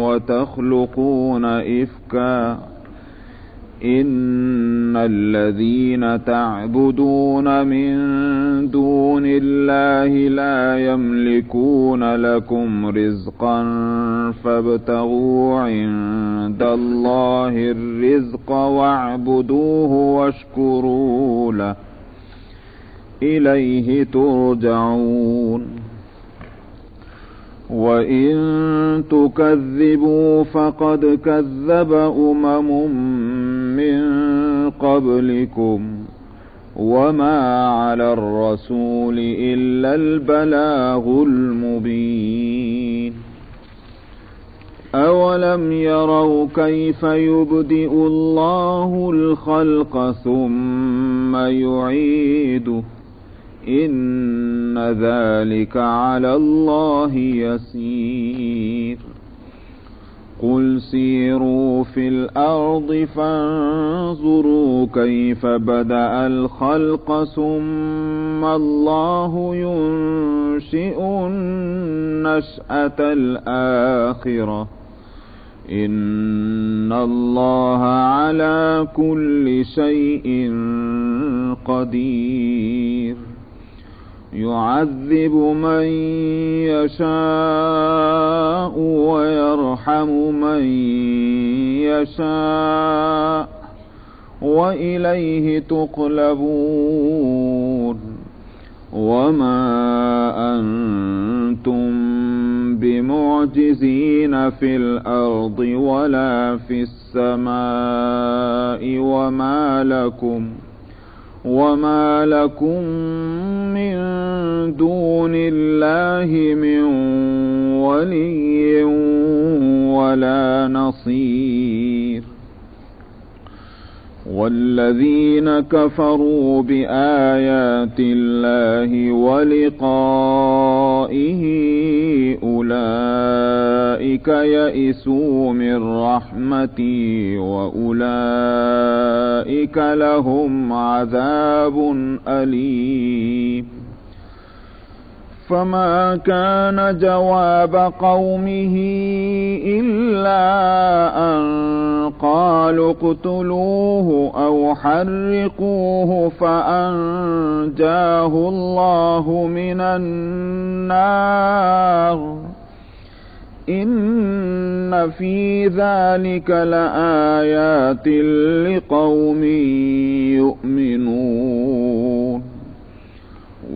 وتخلقون إفكا إن الذين تعبدون من دون الله لا يملكون لكم رزقا فابتغوا عند الله الرزق واعبدوه واشكروا له إليه ترجعون وإن تكذبوا فقد كذب من قبلكم وما على الرسول إلا البلاغ المبين أولم يروا كيف يبدئ الله الخلق ثم يعيده إن ذلك على الله يسير قل سيروا في الأرض فانظروا كيف بدأ الخلق ثم الله ينشئ النشأة الآخرة إن الله على كل شيء قدير يعذب من يشاء ويرحم من يشاء وإليه تقلبون وما أنتم بمعجزين في الأرض ولا في السماء وما لكم من دون الله من ولي ولا نصير والذين كفروا بآيات الله ولقائه أولئك يئسوا من رحمتي وأولئك لهم عذاب أليم فما كان جواب قومه إلا أن قالوا اقتلوه أو حرقوه فأنجاه الله من النار إن في ذلك لآيات لقوم يؤمنون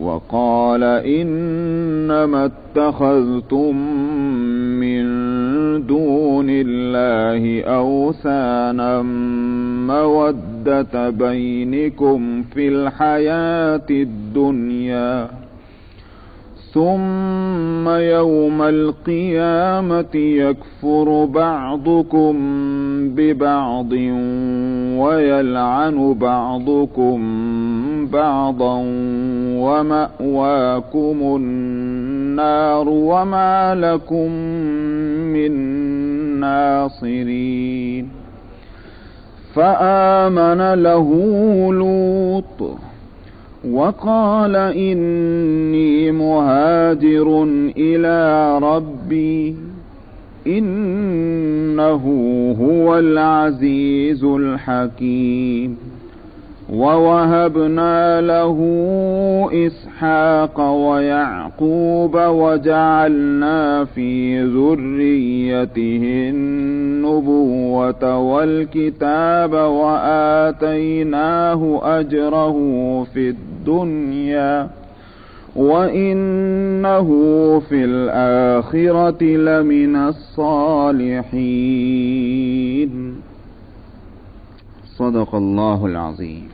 وقال إنما اتخذتم من دون الله أوثانا مودة بينكم في الحياة الدنيا ثم يوم القيامة يكفر بعضكم ببعض ويلعن بعضكم بعضا ومأواكم النار وما لكم من ناصرين فآمن له لوط وقال إني مهاجر إلى ربي إنه هو العزيز الحكيم ووهبنا له إسحاق ويعقوب وجعلنا في ذريته النبوة والكتاب وآتيناه أجره في الدنيا وإنه في الآخرة لمن الصالحين صدق الله العظيم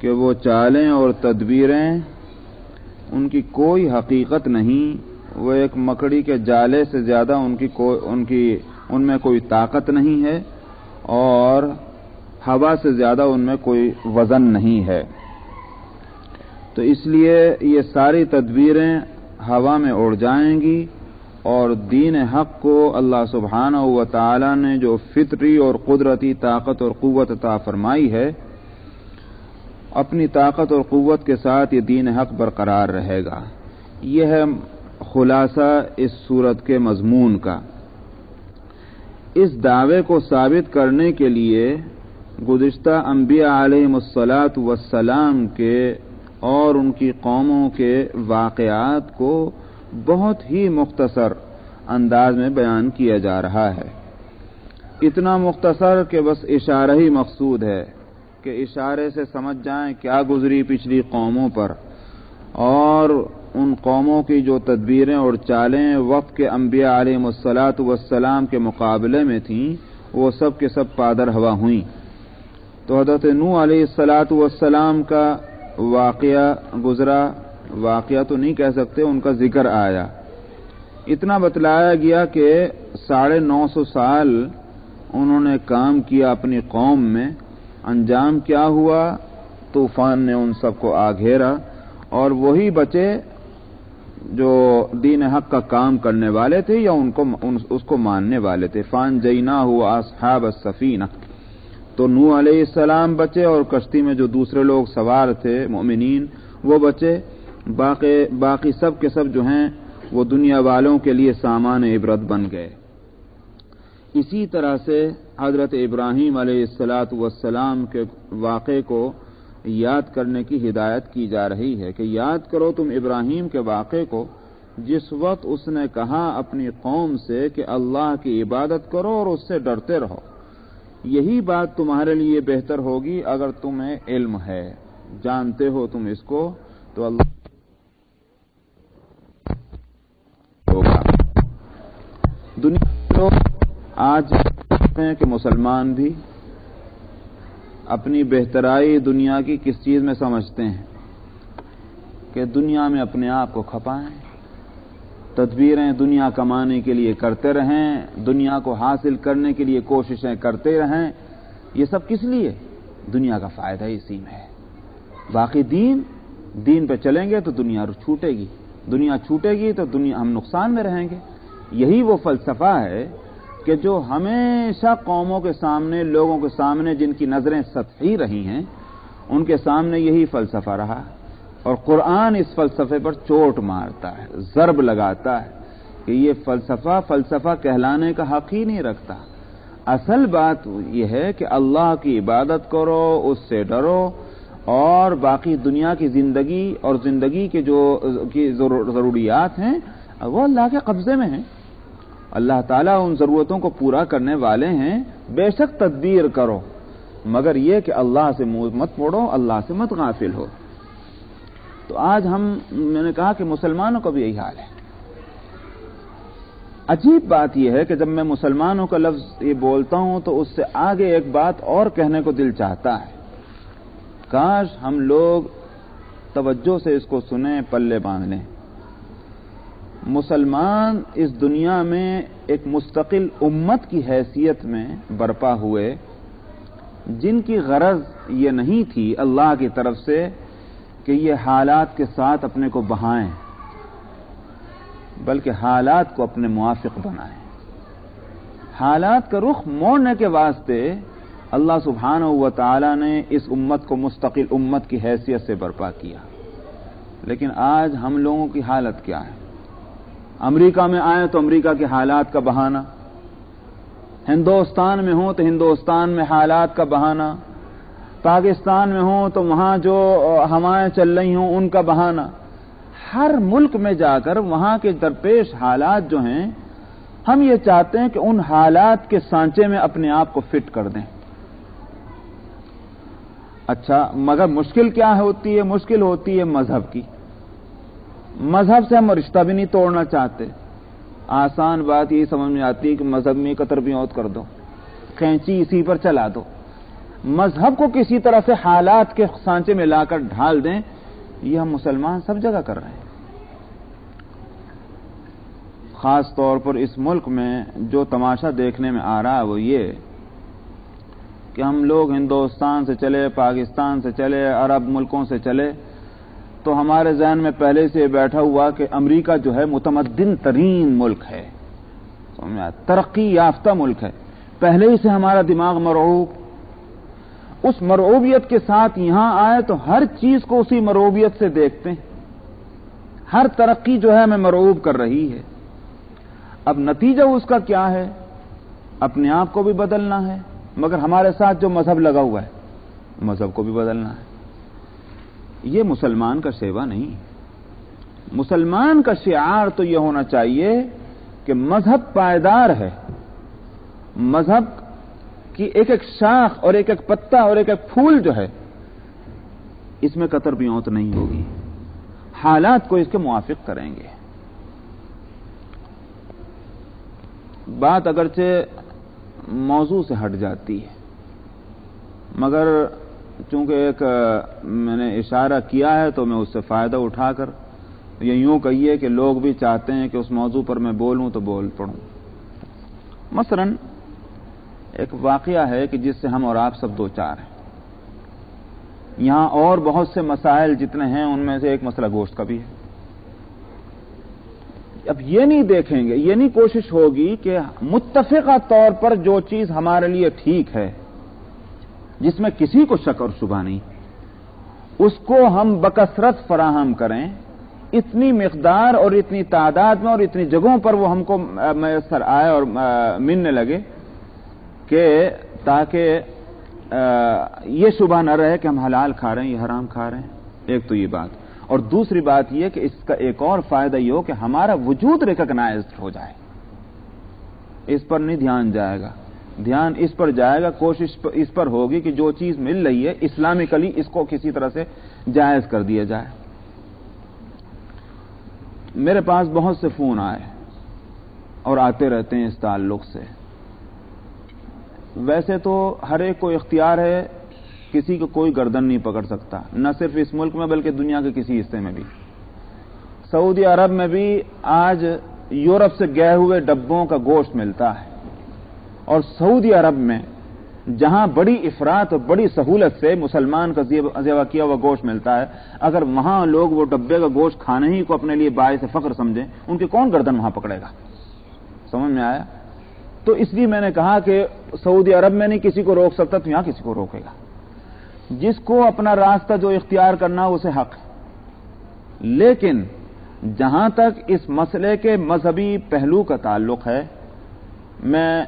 کہ وہ چالیں اور تدبیریں ان کی کوئی حقیقت نہیں، وہ ایک مکڑی کے جالے سے زیادہ ان میں کوئی طاقت نہیں ہے، اور ہوا سے زیادہ ان میں کوئی وزن نہیں ہے۔ تو اس لیے یہ ساری تدبیریں ہوا میں اڑ جائیں گی، اور دین حق کو اللہ سبحانہ و تعالی نے جو فطری اور قدرتی طاقت اور قوت عطا فرمائی ہے، اپنی طاقت اور قوت کے ساتھ یہ دین حق برقرار رہے گا۔ یہ ہے خلاصہ اس سورت کے مضمون کا۔ اس دعوے کو ثابت کرنے کے لیے گزشتہ انبیاء علیہم الصلاۃ والسلام کے اور ان کی قوموں کے واقعات کو بہت ہی مختصر انداز میں بیان کیا جا رہا ہے۔ اتنا مختصر کہ بس اشارہ ہی مقصود ہے کہ اشارے سے سمجھ جائیں کیا گزری پچھلی قوموں پر، اور ان قوموں کی جو تدبیریں اور چالیں وقت کے انبیاء علیہم الصلاۃ والسلام کے مقابلے میں تھیں، وہ سب کے سب پادر ہوا ہوئیں۔ تو حضرت نوح علیہ الصلاۃ والسلام کا واقعہ گزرا، واقعہ تو نہیں کہہ سکتے، ان کا ذکر آیا۔ اتنا بتلایا گیا کہ 950 سال انہوں نے کام کیا اپنی قوم میں، انجام کیا ہوا؟ طوفان نے ان سب کو آ گھیرا، اور وہی بچے جو دین حق کا کام کرنے والے تھے یا اس کو ماننے والے تھے۔ فانجیناہ واصحاب السفینہ، تو نوح علیہ السلام بچے، اور کشتی میں جو دوسرے لوگ سوار تھے مؤمنین وہ بچے، باقی سب کے سب جو ہیں وہ دنیا والوں کے لیے سامان عبرت بن گئے۔ اسی طرح سے حضرت ابراہیم علیہ الصلاۃ والسلام کے واقعے کو یاد کرنے کی ہدایت کی جا رہی ہے کہ یاد کرو تم ابراہیم کے واقعے کو، جس وقت اس نے کہا اپنی قوم سے کہ اللہ کی عبادت کرو اور اس سے ڈرتے رہو۔ یہی بات تمہارے لیے بہتر ہوگی اگر تمہیں علم ہے، جانتے ہو تم اس کو، تو اللہ ہوگا۔ دنیا تو آج ہیں کہ مسلمان بھی اپنی بہترائی دنیا کی کس چیز میں سمجھتے ہیں کہ دنیا میں اپنے آپ کو کھپائیں، تدبیریں دنیا کمانے کے لیے کرتے رہیں، دنیا کو حاصل کرنے کے لیے کوششیں کرتے رہیں۔ یہ سب کس لیے؟ دنیا کا فائدہ اسی میں ہے۔ باقی دین پہ چلیں گے تو دنیا چھوٹے گی، دنیا چھوٹے گی تو ہم نقصان میں رہیں گے۔ یہی وہ فلسفہ ہے کہ جو ہمیشہ قوموں کے سامنے، لوگوں کے سامنے جن کی نظریں سطحی رہی ہیں، ان کے سامنے یہی فلسفہ رہا، اور قرآن اس فلسفے پر چوٹ مارتا ہے، ضرب لگاتا ہے کہ یہ فلسفہ کہلانے کا حق ہی نہیں رکھتا۔ اصل بات یہ ہے کہ اللہ کی عبادت کرو، اس سے ڈرو، اور باقی دنیا کی زندگی اور زندگی کے جو ضروریات ہیں وہ اللہ کے قبضے میں ہیں۔ اللہ تعالیٰ ان ضرورتوں کو پورا کرنے والے ہیں۔ بے شک تدبیر کرو، مگر یہ کہ اللہ سے منہ مت موڑو، اللہ سے مت غافل ہو۔ تو آج میں نے کہا کہ مسلمانوں کا بھی یہی حال ہے۔ عجیب بات یہ ہے کہ جب میں مسلمانوں کا لفظ یہ بولتا ہوں تو اس سے آگے ایک بات اور کہنے کو دل چاہتا ہے۔ کاش ہم لوگ توجہ سے اس کو سنیں، پلے باندھ لیں۔ مسلمان اس دنیا میں ایک مستقل امت کی حیثیت میں برپا ہوئے، جن کی غرض یہ نہیں تھی اللہ کی طرف سے کہ یہ حالات کے ساتھ اپنے کو بہائیں، بلکہ حالات کو اپنے موافق بنائیں۔ حالات کا رخ موڑنے کے واسطے اللہ سبحانہ و تعالی نے اس امت کو مستقل امت کی حیثیت سے برپا کیا۔ لیکن آج ہم لوگوں کی حالت کیا ہے؟ امریکہ میں آئیں تو امریکہ کے حالات کا بہانہ، ہندوستان میں ہوں تو ہندوستان میں حالات کا بہانہ، پاکستان میں ہوں تو وہاں جو ہوائیں چل رہی ہوں ان کا بہانہ۔ ہر ملک میں جا کر وہاں کے درپیش حالات جو ہیں، ہم یہ چاہتے ہیں کہ ان حالات کے سانچے میں اپنے آپ کو فٹ کر دیں۔ اچھا، مگر مشکل کیا ہوتی ہے؟ مشکل ہوتی ہے مذہب کی۔ مذہب سے ہم رشتہ بھی نہیں توڑنا چاہتے۔ آسان بات یہی سمجھ میں آتی ہے کہ مذہب میں قطر بیعت کر دو، قینچی اسی پر چلا دو۔ مذہب کو کسی طرح سے حالات کے سانچے میں لا کر ڈھال دیں، یہ ہم مسلمان سب جگہ کر رہے ہیں۔ خاص طور پر اس ملک میں جو تماشا دیکھنے میں آ رہا ہے وہ یہ کہ ہم لوگ ہندوستان سے چلے، پاکستان سے چلے، عرب ملکوں سے چلے تو ہمارے ذہن میں پہلے سے بیٹھا ہوا کہ امریکہ جو ہے متمدن ترین ملک ہے، ترقی یافتہ ملک ہے، پہلے ہی سے ہمارا دماغ مرعوب، اس مرعوبیت کے ساتھ یہاں آئے تو ہر چیز کو اسی مرعوبیت سے دیکھتے ہیں، ہر ترقی جو ہے ہمیں مرعوب کر رہی ہے۔ اب نتیجہ اس کا کیا ہے؟ اپنے آپ کو بھی بدلنا ہے، مگر ہمارے ساتھ جو مذہب لگا ہوا ہے مذہب کو بھی بدلنا ہے۔ یہ مسلمان کا شیوا نہیں، مسلمان کا شعار تو یہ ہونا چاہیے کہ مذہب پائیدار ہے، مذہب کی ایک ایک شاخ اور ایک ایک پتا اور ایک ایک پھول جو ہے اس میں قطر بیونت نہیں ہوگی، حالات کو اس کے موافق کریں گے۔ بات اگرچہ موضوع سے ہٹ جاتی ہے، مگر چونکہ ایک میں نے اشارہ کیا ہے تو میں اس سے فائدہ اٹھا کر یہ یوں کہیے کہ لوگ بھی چاہتے ہیں کہ اس موضوع پر میں بولوں تو بول پڑوں۔ مثلا ایک واقعہ ہے کہ جس سے ہم اور آپ سب دو چار ہیں، یہاں اور بہت سے مسائل جتنے ہیں ان میں سے ایک مسئلہ گوشت کا بھی ہے۔ اب یہ نہیں دیکھیں گے، یہ نہیں کوشش ہوگی کہ متفقہ طور پر جو چیز ہمارے لیے ٹھیک ہے، جس میں کسی کو شک اور شبہ نہیں، اس کو ہم بکثرت فراہم کریں، اتنی مقدار اور اتنی تعداد میں اور اتنی جگہوں پر وہ ہم کو میسر آئے اور ملنے لگے کہ تاکہ یہ شبہ نہ رہے کہ ہم حلال کھا رہے ہیں یا حرام کھا رہے ہیں۔ ایک تو یہ بات، اور دوسری بات یہ کہ اس کا ایک اور فائدہ یہ ہو کہ ہمارا وجود ریکگنائزڈ ہو جائے۔ اس پر نہیں دھیان جائے گا، دھیان اس پر جائے گا، کوشش اس پر ہوگی کہ جو چیز مل رہی ہے اسلامکلی اس کو کسی طرح سے جائز کر دیا جائے۔ میرے پاس بہت سے فون آئے اور آتے رہتے ہیں اس تعلق سے۔ ویسے تو ہر ایک کو اختیار ہے، کسی کو کوئی گردن نہیں پکڑ سکتا، نہ صرف اس ملک میں بلکہ دنیا کے کسی حصے میں بھی۔ سعودی عرب میں بھی آج یورپ سے گئے ہوئے ڈبوں کا گوشت ملتا ہے، اور سعودی عرب میں جہاں بڑی افراط اور بڑی سہولت سے مسلمان کا ذبح کیا ہوا گوشت ملتا ہے، اگر وہاں لوگ وہ ڈبے کا گوشت کھانے ہی کو اپنے لیے باعث فخر سمجھیں، ان کے کون گردن وہاں پکڑے گا؟ سمجھ میں آیا؟ تو اس لیے میں نے کہا کہ سعودی عرب میں نہیں کسی کو روک سکتا تو یہاں کسی کو روکے گا؟ جس کو اپنا راستہ جو اختیار کرنا اسے حق ہے۔ لیکن جہاں تک اس مسئلے کے مذہبی پہلو کا تعلق ہے، میں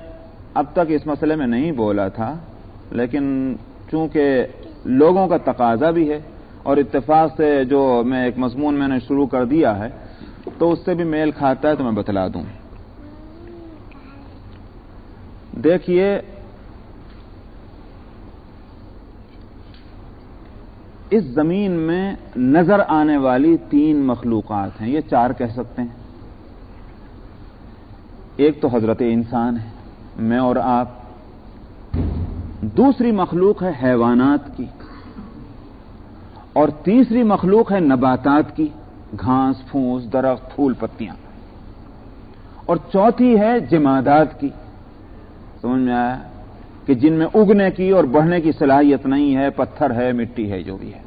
اب تک اس مسئلے میں نہیں بولا تھا، لیکن چونکہ لوگوں کا تقاضا بھی ہے اور اتفاق سے جو میں ایک مضمون میں نے شروع کر دیا ہے تو اس سے بھی میل کھاتا ہے تو میں بتلا دوں۔ دیکھیے، اس زمین میں نظر آنے والی تین مخلوقات ہیں، یہ چار کہہ سکتے ہیں۔ ایک تو حضرت انسان ہے، میں اور آپ، دوسری مخلوق ہے حیوانات کی، اور تیسری مخلوق ہے نباتات کی، گھاس پھوس درخت پھول پتیاں، اور چوتھی ہے جمادات کی۔ سمجھ میں آیا کہ جن میں اگنے کی اور بڑھنے کی صلاحیت نہیں ہے، پتھر ہے، مٹی ہے، جو بھی ہے۔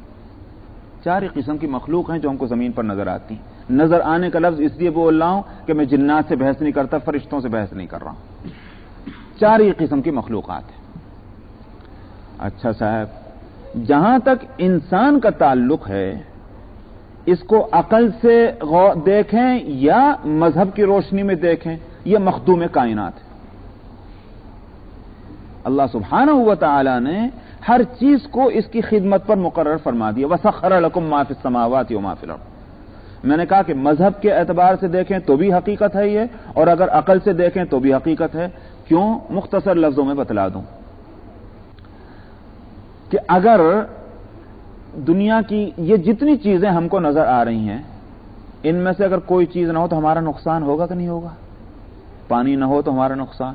چار ہی قسم کی مخلوق ہیں جو ہم کو زمین پر نظر آتی ہیں۔ نظر آنے کا لفظ اس لیے بول رہا ہوں کہ میں جنات سے بحث نہیں کرتا، فرشتوں سے بحث نہیں کر رہا ہوں، چار ہی قسم کی مخلوقات ہیں۔ اچھا صاحب، جہاں تک انسان کا تعلق ہے، اس کو عقل سے دیکھیں یا مذہب کی روشنی میں دیکھیں، یہ مخدوم کائنات ہے۔ اللہ سبحانہ و تعالی نے ہر چیز کو اس کی خدمت پر مقرر فرما دیا۔ وَسَخَّرَ لَكُم مَّا فِي السَّمَاوَاتِ وَمَا فِي الْأَرْضِ۔ میں نے کہا کہ مذہب کے اعتبار سے دیکھیں تو بھی حقیقت ہے یہ، اور اگر عقل سے دیکھیں تو بھی حقیقت ہے۔ کیوں؟ مختصر لفظوں میں بتلا دوں کہ اگر دنیا کی یہ جتنی چیزیں ہم کو نظر آ رہی ہیں، ان میں سے اگر کوئی چیز نہ ہو تو ہمارا نقصان ہوگا کہ نہیں ہوگا؟ پانی نہ ہو تو ہمارا نقصان،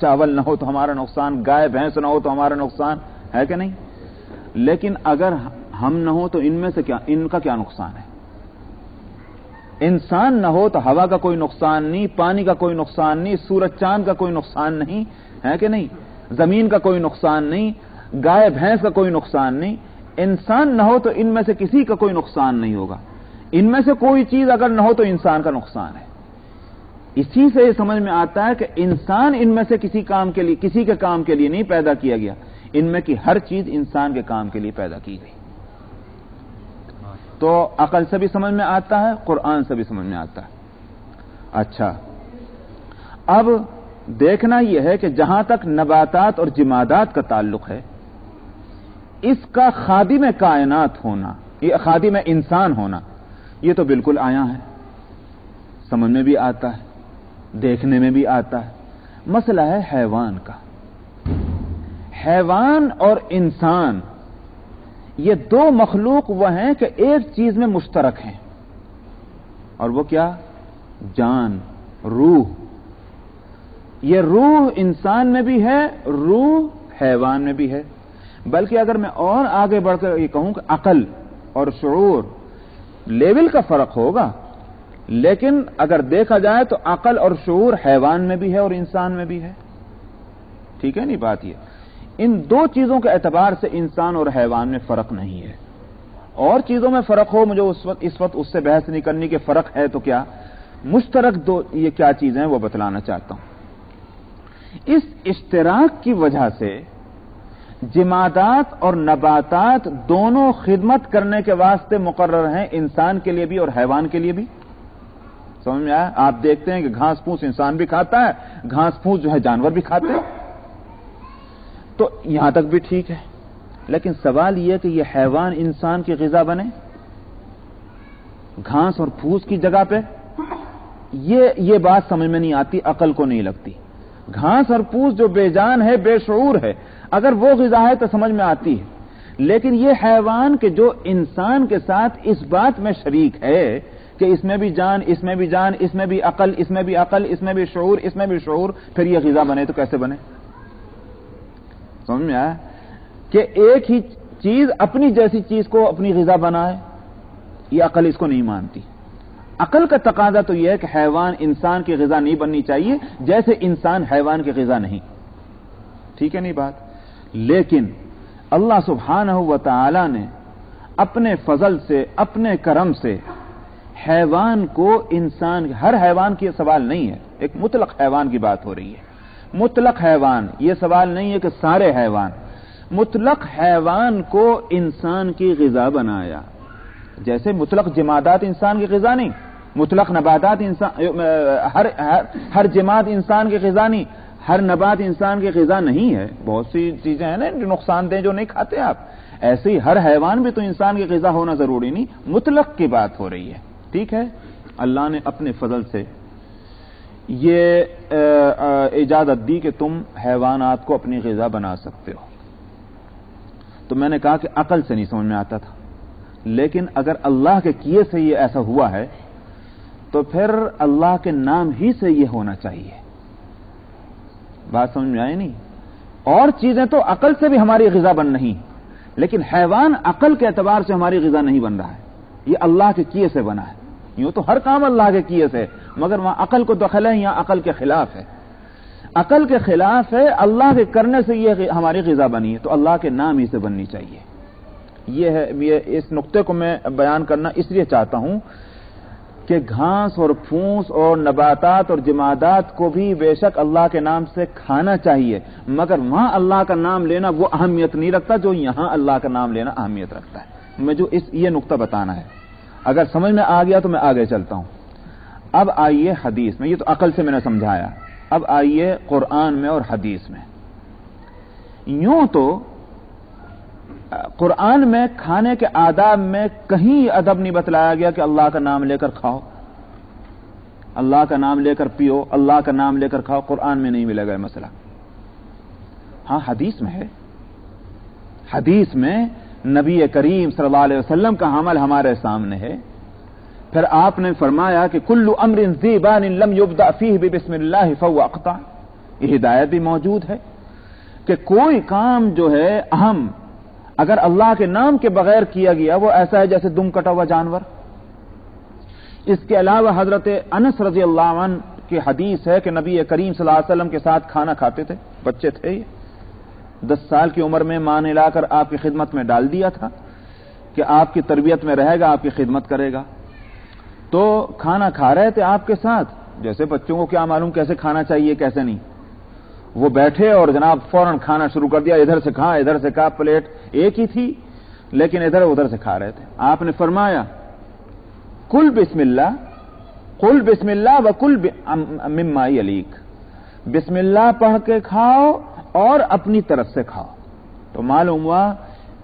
چاول نہ ہو تو ہمارا نقصان، گائے بھینس نہ ہو تو ہمارا نقصان ہے کہ نہیں؟ لیکن اگر ہم نہ ہو تو ان میں سے ان کا کیا نقصان ہے؟ انسان نہ ہو تو ہوا کا کوئی نقصان نہیں، پانی کا کوئی نقصان نہیں، سورج چاند کا کوئی نقصان نہیں، ہے کہ نہیں؟ زمین کا کوئی نقصان نہیں، گائے بھینس کا کوئی نقصان نہیں۔ انسان نہ ہو تو ان میں سے کسی کا کوئی نقصان نہیں ہوگا، ان میں سے کوئی چیز اگر نہ ہو تو انسان کا نقصان ہے۔ اسی سے یہ سمجھ میں آتا ہے کہ انسان ان میں سے کسی کے کام کے لیے نہیں پیدا کیا گیا، ان میں کی ہر چیز انسان کے کام کے لیے پیدا کی گئی۔ تو عقل سے بھی سمجھ میں آتا ہے، قرآن سے بھی سمجھ میں آتا ہے۔ اچھا، اب دیکھنا یہ ہے کہ جہاں تک نباتات اور جمادات کا تعلق ہے، اس کا خادم کائنات ہونا، یہ خادم انسان ہونا، یہ تو بالکل آیا ہے، سمجھ میں بھی آتا ہے، دیکھنے میں بھی آتا ہے۔ مسئلہ ہے حیوان کا۔ حیوان اور انسان یہ دو مخلوق وہ ہیں کہ ایک چیز میں مشترک ہیں، اور وہ کیا؟ جان، روح۔ یہ روح انسان میں بھی ہے، روح حیوان میں بھی ہے۔ بلکہ اگر میں اور آگے بڑھ کر یہ کہوں کہ عقل اور شعور لیول کا فرق ہوگا، لیکن اگر دیکھا جائے تو عقل اور شعور حیوان میں بھی ہے اور انسان میں بھی ہے۔ ٹھیک ہے نہیں بات؟ یہ ان دو چیزوں کے اعتبار سے انسان اور حیوان میں فرق نہیں ہے۔ اور چیزوں میں فرق ہو، مجھے اس وقت اس سے بحث نہیں کرنی کہ فرق ہے تو کیا، مشترک دو یہ کیا چیزیں ہیں وہ بتلانا چاہتا ہوں۔ اس اشتراک کی وجہ سے جمادات اور نباتات دونوں خدمت کرنے کے واسطے مقرر ہیں، انسان کے لیے بھی اور حیوان کے لیے بھی۔ سمجھ میں آیا؟ آپ دیکھتے ہیں کہ گھاس پھوس انسان بھی کھاتا ہے، گھاس پھوس جو ہے جانور بھی کھاتے ہیں، تو یہاں تک بھی ٹھیک ہے۔ لیکن سوال یہ کہ یہ حیوان انسان کی غذا بنے گھاس اور پھوس کی جگہ پہ، یہ بات سمجھ میں نہیں آتی، عقل کو نہیں لگتی۔ گھاس اور پھوس جو بے جان ہے، بے شعور ہے، اگر وہ غذا ہے تو سمجھ میں آتی ہے۔ لیکن یہ حیوان کہ جو انسان کے ساتھ اس بات میں شریک ہے کہ اس میں بھی جان، اس میں بھی جان، اس میں بھی عقل، اس میں بھی عقل، اس میں بھی شعور، اس میں بھی شعور، پھر یہ غذا بنے تو کیسے بنے؟ سمجھ میں آیا کہ ایک ہی چیز اپنی جیسی چیز کو اپنی غذا بنائے، یہ عقل اس کو نہیں مانتی۔ عقل کا تقاضا تو یہ ہے کہ حیوان انسان کی غذا نہیں بننی چاہیے، جیسے انسان حیوان کی غذا نہیں۔ ٹھیک ہے نہیں بات؟ لیکن اللہ سبحانہ و تعالی نے اپنے فضل سے، اپنے کرم سے حیوان کو انسان، ہر حیوان کی سوال نہیں ہے، ایک مطلق حیوان کی بات ہو رہی ہے۔ مطلق حیوان، یہ سوال نہیں ہے کہ سارے حیوان، مطلق حیوان کو انسان کی غذا بنایا۔ جیسے مطلق جمادات انسان کی غذا نہیں، مطلق نباتات انسان، ہر جماد انسان کی غذا نہیں، ہر نبات انسان کی غذا نہیں ہے۔ بہت سی چیزیں ہیں نا جو نقصان دہ جو نہیں کھاتے آپ، ایسے ہی ہر حیوان بھی تو انسان کی غذا ہونا ضروری نہیں، مطلق کی بات ہو رہی ہے۔ ٹھیک ہے، اللہ نے اپنے فضل سے یہ اجازت دی کہ تم حیوانات کو اپنی غذا بنا سکتے ہو۔ تو میں نے کہا کہ عقل سے نہیں سمجھ میں آتا تھا، لیکن اگر اللہ کے کیے سے یہ ایسا ہوا ہے تو پھر اللہ کے نام ہی سے یہ ہونا چاہیے۔ بات سمجھ میں آئی نہیں؟ اور چیزیں تو عقل سے بھی ہماری غذا بن نہیں، لیکن حیوان عقل کے اعتبار سے ہماری غذا نہیں بن رہا ہے، یہ اللہ کے کیے سے بنا ہے۔ یوں تو ہر کام اللہ کے کیے سے، مگر وہاں عقل کو دخل ہے یا عقل کے خلاف ہے؟ عقل کے خلاف ہے، اللہ کے کرنے سے یہ ہماری غذا بنی ہے، تو اللہ کے نام ہی سے بننی چاہیے۔ یہ ہے، اس نقطے کو میں بیان کرنا اس لیے چاہتا ہوں کہ گھاس اور پھوس اور نباتات اور جمادات کو بھی بے شک اللہ کے نام سے کھانا چاہیے، مگر وہاں اللہ کا نام لینا وہ اہمیت نہیں رکھتا جو یہاں اللہ کا نام لینا اہمیت رکھتا ہے۔ میں جو یہ نقطہ بتانا ہے، اگر سمجھ میں آ گیا تو میں آگے چلتا ہوں۔ اب آئیے حدیث میں، یہ تو عقل سے میں نے سمجھایا، اب آئیے قرآن میں اور حدیث میں۔ یوں تو قرآن میں کھانے کے آداب میں کہیں ادب نہیں بتلایا گیا کہ اللہ کا نام لے کر کھاؤ، اللہ کا نام لے کر پیو، اللہ کا نام لے کر کھاؤ، قرآن میں نہیں ملے گا یہ مسئلہ۔ ہاں حدیث میں ہے، حدیث میں نبی کریم صلی اللہ علیہ وسلم کا عمل ہمارے سامنے ہے پھر آپ نے فرمایا کہ کل امر ذی بال لم یبدأ فیہ بسم اللہ فہو اقطع. یہ ہدایت بھی موجود ہے کہ کوئی کام جو ہے اہم اگر اللہ کے نام کے بغیر کیا گیا وہ ایسا ہے جیسے دم کٹا ہوا جانور. اس کے علاوہ حضرت انس رضی اللہ عنہ کی حدیث ہے کہ نبی کریم صلی اللہ علیہ وسلم کے ساتھ کھانا کھاتے تھے. بچے تھے، 10 سال کی عمر میں ماں نے لا کر آپ کی خدمت میں ڈال دیا تھا کہ آپ کی تربیت میں رہے گا، آپ کی خدمت کرے گا. تو کھانا کھا رہے تھے آپ کے ساتھ. جیسے بچوں کو کیا معلوم کیسے کھانا چاہیے کیسے نہیں، وہ بیٹھے اور جناب فوراً کھانا شروع کر دیا. ادھر سے کھا ادھر سے کھا، پلیٹ ایک ہی تھی لیکن ادھر ادھر سے کھا رہے تھے. آپ نے فرمایا کل بسم اللہ، قل بسم اللہ وکل مما یلیک، بسم اللہ پڑھ کے کھاؤ اور اپنی طرف سے کھاؤ. تو معلوم ہوا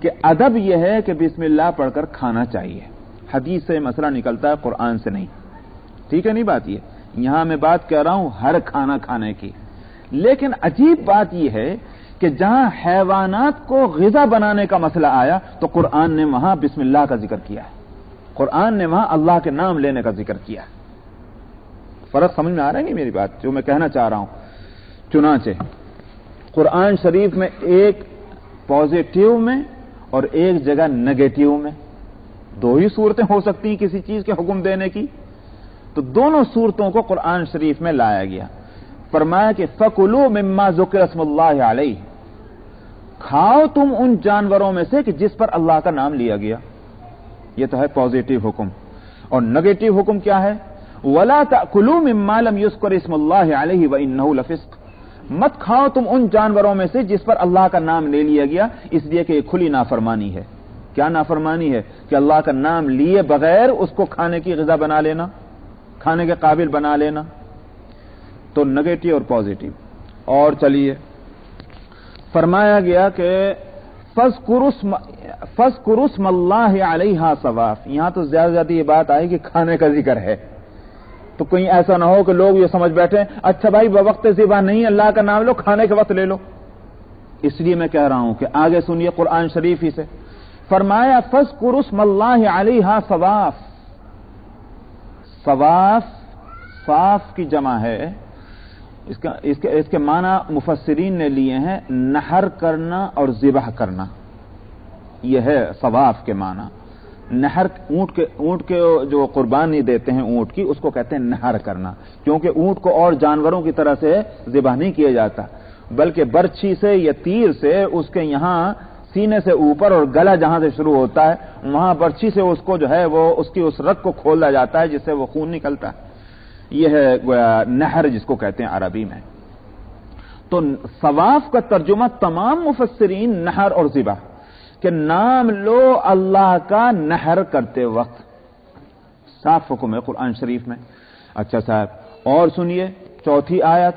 کہ ادب یہ ہے کہ بسم اللہ پڑھ کر کھانا چاہیے. حدیث سے مسئلہ نکلتا ہے، قرآن سے نہیں. ٹھیک ہے نہیں بات یہ، یہاں میں بات کہہ رہا ہوں ہر کھانا کھانے کی. لیکن عجیب بات یہ ہے کہ جہاں حیوانات کو غذا بنانے کا مسئلہ آیا تو قرآن نے وہاں بسم اللہ کا ذکر کیا ہے، قرآن نے وہاں اللہ کے نام لینے کا ذکر کیا ہے. فرق سمجھ میں آ رہا ہے نہیں میری بات جو میں کہنا چاہ رہا ہوں؟ چنانچہ قرآن شریف میں ایک پازیٹیو میں اور ایک جگہ نگیٹیو میں، 2 ہی صورتیں ہو سکتی ہیں کسی چیز کے حکم دینے کی، تو دونوں صورتوں کو قرآن شریف میں لایا گیا. فرمایا کہ فَكُلُوا مِمَّا ذُكِرَ اسْمُ اللَّهِ عَلَيْهِ، کھاؤ تم ان جانوروں میں سے کہ جس پر اللہ کا نام لیا گیا. یہ تو ہے پازیٹیو حکم. اور نگیٹیو حکم کیا ہے؟ وَلَا تَأْكُلُوا مِمَّا لَمْ يُذْكَرِ اسْمُ اللَّهِ عَلَيْهِ وَإِنَّهُ لَفِسْقٌ، مت کھاؤ تم ان جانوروں میں سے جس پر اللہ کا نام لے لیا گیا، اس لیے کہ یہ کھلی نافرمانی ہے. کیا نافرمانی ہے؟ کہ اللہ کا نام لیے بغیر اس کو کھانے کی غذا بنا لینا، کھانے کے قابل بنا لینا. تو نگیٹو اور پازیٹیو. اور چلیے فرمایا گیا کہ فَاذْكُرُوا اسْمَ اللَّهِ عَلَيْهَا صَوَافٍ. یہاں تو زیادہ زیادہ یہ بات آئی کہ کھانے کا ذکر ہے، تو کہیں ایسا نہ ہو کہ لوگ یہ سمجھ بیٹھے اچھا بھائی بوقت ذبح نہیں اللہ کا نام لو، کھانے کے وقت لے لو. اس لیے میں کہہ رہا ہوں کہ آگے سنیے قرآن شریف ہی سے. فرمایا فَاذْكُرُوا اسْمَ اللَّهِ عَلَيْهَا صَوَافٍ. صواف صاف کی جمع ہے. اس کے معنی مفسرین نے لیے ہیں نحر کرنا اور ذبح کرنا. یہ ہے صواف کے معنی. نحر اونٹ کے جو قربانی دیتے ہیں اونٹ کی، اس کو کہتے ہیں نحر کرنا، کیونکہ اونٹ کو اور جانوروں کی طرح سے ذبح نہیں کیا جاتا، بلکہ برچھی سے یا تیر سے اس کے یہاں سینے سے اوپر اور گلا جہاں سے شروع ہوتا ہے وہاں برچھی سے اس کو جو ہے وہ اس کی اس رگ کو کھولا جاتا ہے جس سے وہ خون نکلتا ہے. یہ ہے نحر جس کو کہتے ہیں عربی میں. تو صواف کا ترجمہ تمام مفسرین نحر اور ذبح، کہ نام لو اللہ کا نحر کرتے وقت. صاف حکم ہے قرآن شریف میں. اچھا صاحب اور سنیے 4 آیت.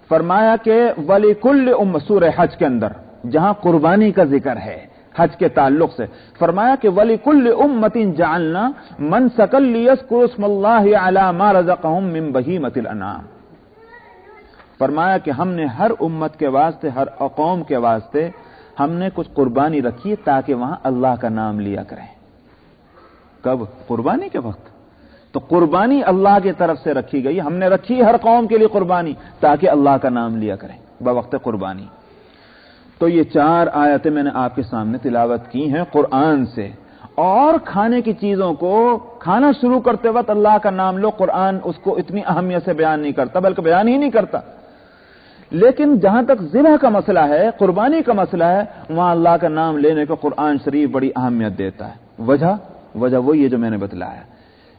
فرمایا کہ وَلِكُلِّ أُمَّةٍ سورہ حج کے اندر جہاں قربانی کا ذکر ہے حج کے تعلق سے، فرمایا کہ وَلِكُلِّ أُمَّةٍ جَعَلْنَا مَنْسَكًا لِيَذْكُرُوا اسْمَ اللَّهِ عَلَى مَا رَزَقَهُم مِّن بَهِيمَةِ الْأَنْعَامِ. فرمایا کہ ہم نے ہر امت کے واسطے، ہر قوم کے واسطے ہم نے کچھ قربانی رکھی ہے تاکہ وہاں اللہ کا نام لیا کریں. کب؟ قربانی کے وقت. تو قربانی اللہ کی طرف سے رکھی گئی. ہم نے رکھی ہر قوم کے لیے قربانی تاکہ اللہ کا نام لیا کریں بوقت قربانی. تو یہ 4 آیتیں میں نے آپ کے سامنے تلاوت کی ہیں قرآن سے. اور کھانے کی چیزوں کو کھانا شروع کرتے وقت اللہ کا نام لو، قرآن اس کو اتنی اہمیت سے بیان نہیں کرتا، بلکہ بیان ہی نہیں کرتا. لیکن جہاں تک ذبح کا مسئلہ ہے، قربانی کا مسئلہ ہے، وہاں اللہ کا نام لینے کو قرآن شریف بڑی اہمیت دیتا ہے. وجہ وہی ہے جو میں نے بتلایا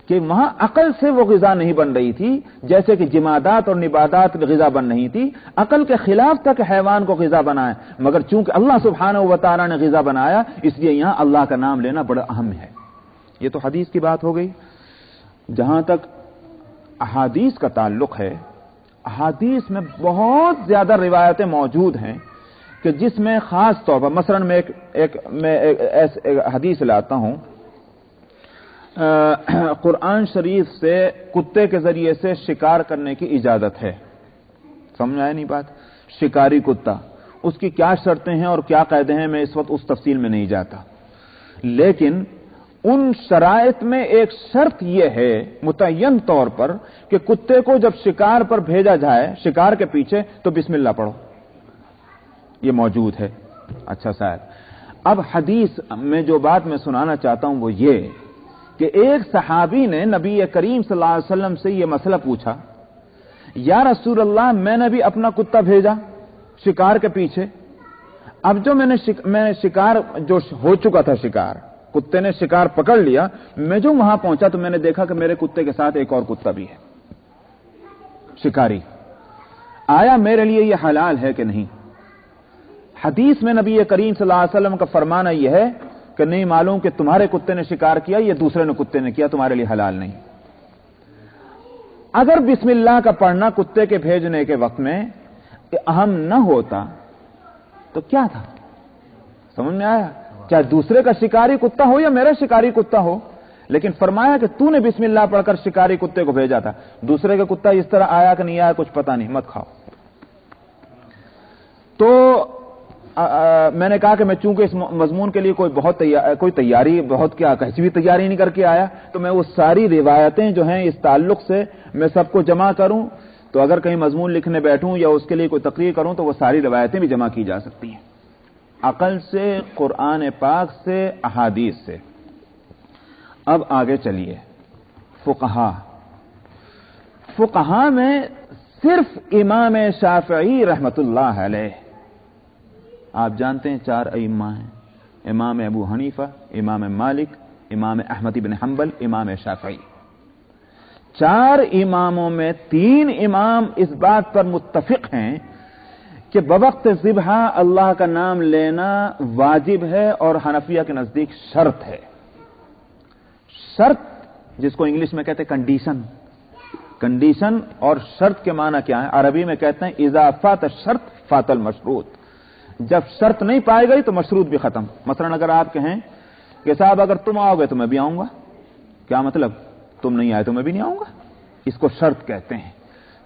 کہ وہاں عقل سے وہ غذا نہیں بن رہی تھی جیسے کہ جمادات اور نباتات غذا بن رہی تھی. عقل کے خلاف تھا کہ حیوان کو غذا بنائے، مگر چونکہ اللہ سبحانہ و تعالی نے غذا بنایا اس لیے یہاں اللہ کا نام لینا بڑا اہم ہے. یہ تو حدیث کی بات ہو گئی. جہاں تک احادیث کا تعلق ہے، احادیث میں بہت زیادہ روایتیں موجود ہیں کہ جس میں خاص طور پر مثلا میں ایک حدیث لاتا ہوں. قرآن شریف سے کتے کے ذریعے سے شکار کرنے کی اجازت ہے. سمجھ آئے نہیں بات؟ شکاری کتا اس کی کیا شرطیں ہیں اور کیا قاعدے ہیں، میں اس وقت اس تفصیل میں نہیں جاتا. لیکن ان شرائط میں ایک شرط یہ ہے متعین طور پر کہ کتے کو جب شکار پر بھیجا جائے شکار کے پیچھے تو بسم اللہ پڑھو، یہ موجود ہے۔ اچھا صاحب، اب حدیث میں جو بات میں سنانا چاہتا ہوں وہ یہ کہ ایک صحابی نے نبی کریم صلی اللہ علیہ وسلم سے یہ مسئلہ پوچھا، یا رسول اللہ میں نے بھی اپنا کتا بھیجا شکار کے پیچھے، اب جو میں نے شکار جو ہو چکا تھا، شکار کتے نے شکار پکڑ لیا، میں جو وہاں پہنچا تو میں نے دیکھا کہ میرے کتے کے ساتھ ایک اور کتا بھی ہے شکاری، آیا میرے لیے یہ حلال ہے کہ نہیں؟ حدیث میں نبی کریم صلی اللہ علیہ وسلم کا فرمانا یہ ہے کہ نہیں معلوم کہ تمہارے کتے نے شکار کیا یا دوسرے نے کتے نے کیا، تمہارے لیے حلال نہیں۔ اگر بسم اللہ کا پڑھنا کتے کے بھیجنے کے وقت میں اہم نہ ہوتا تو کیا تھا؟ سمجھ میں آیا؟ چاہے دوسرے کا شکاری کتا ہو یا میرا شکاری کتا ہو، لیکن فرمایا کہ تو نے بسم اللہ پڑھ کر شکاری کتے کو بھیجا تھا، دوسرے کا کتا اس طرح آیا کہ نہیں آیا کچھ پتہ نہیں، مت کھاؤ۔ تو میں نے کہا کہ میں چونکہ اس مضمون کے لیے کوئی تیاری بہت کیا کسی بھی تیاری نہیں کر کے آیا، تو میں وہ ساری روایتیں جو ہیں اس تعلق سے میں سب کو جمع کروں، تو اگر کہیں مضمون لکھنے بیٹھوں یا اس کے لیے کوئی تقریر کروں تو وہ ساری روایتیں بھی جمع کی جا سکتی ہیں، عقل سے، قرآن پاک سے، احادیث سے۔ اب آگے چلیے، فقہا میں صرف امام شافعی رحمت اللہ علیہ، آپ جانتے ہیں 4 ائمہ ہیں، امام ابو حنیفہ، امام مالک، امام احمد بن حنبل، امام شافعی۔ 4 اماموں میں 3 امام اس بات پر متفق ہیں کہ بوقت ذبح اللہ کا نام لینا واجب ہے اور حنفیہ کے نزدیک شرط ہے۔ شرط جس کو انگلش میں کہتے ہیں کنڈیشن اور شرط کے معنی کیا ہے؟ عربی میں کہتے ہیں اذا فات الشرط فات المشروط، جب شرط نہیں پائے گئی تو مشروط بھی ختم۔ مثلا اگر آپ کہیں کہ صاحب اگر تم آؤ گے تو میں بھی آؤں گا، کیا مطلب؟ تم نہیں آئے تو میں بھی نہیں آؤں گا، اس کو شرط کہتے ہیں۔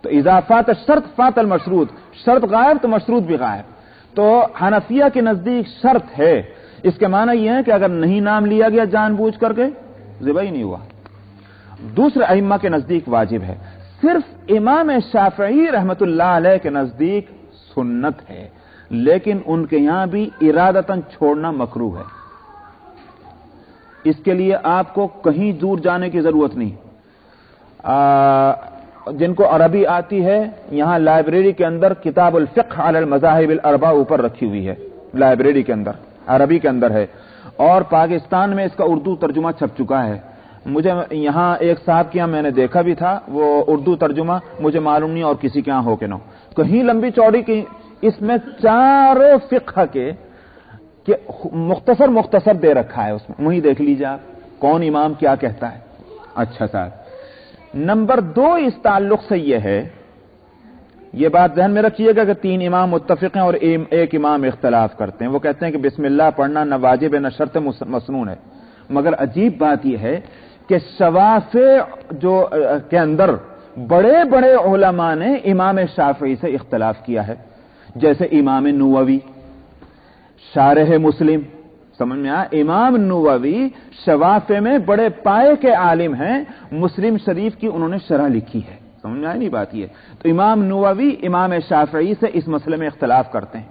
تو اذا فات الشرط فات المشروط، شرط غائب تو مشروط بھی غائب۔ تو حنفیہ کے نزدیک شرط ہے، اس کے معنی یہ ہے کہ اگر نہیں نام لیا گیا جان بوجھ کر کے ذبح ہی نہیں ہوا۔ دوسرے ائمہ کے نزدیک واجب ہے، صرف امام شافعی رحمت اللہ علیہ کے نزدیک سنت ہے، لیکن ان کے یہاں بھی ارادتاً چھوڑنا مکروہ ہے۔ اس کے لیے آپ کو کہیں دور جانے کی ضرورت نہیں، جن کو عربی آتی ہے یہاں لائبریری کے اندر کتاب الفقہ علی المذاہب الاربع اوپر رکھی ہوئی ہے، لائبریری کے اندر عربی کے اندر ہے، اور پاکستان میں اس کا اردو ترجمہ چھپ چکا ہے۔ مجھے یہاں ایک صاحب کے یہاں میں نے دیکھا بھی تھا وہ اردو ترجمہ، مجھے معلوم نہیں اور کسی کے یہاں ہو کہ نہ ہو، کہیں لمبی چوڑی کی اس میں 4 فقہ کے مختصر دے رکھا ہے، اس میں وہی دیکھ لیجیے آپ کون امام کیا کہتا ہے۔ اچھا صاحب، نمبر 2 اس تعلق سے یہ ہے، یہ بات ذہن میں رکھیے گا کہ 3 امام متفق ہیں اور ایک امام اختلاف کرتے ہیں، وہ کہتے ہیں کہ بسم اللہ پڑھنا نہ واجب ہے نہ شرط مسنون ہے۔ مگر عجیب بات یہ ہے کہ شوافع جو کے اندر بڑے بڑے علماء نے امام شافعی سے اختلاف کیا ہے، جیسے امام نووی شارح مسلم، سمجھ میں آیا؟ امام نووی شوافع میں بڑے پائے کے عالم ہیں، مسلم شریف کی انہوں نے شرح لکھی ہے، سمجھ میں آئی نہیں بات یہ؟ تو امام نووی امام شافعی سے اس مسئلے میں اختلاف کرتے ہیں۔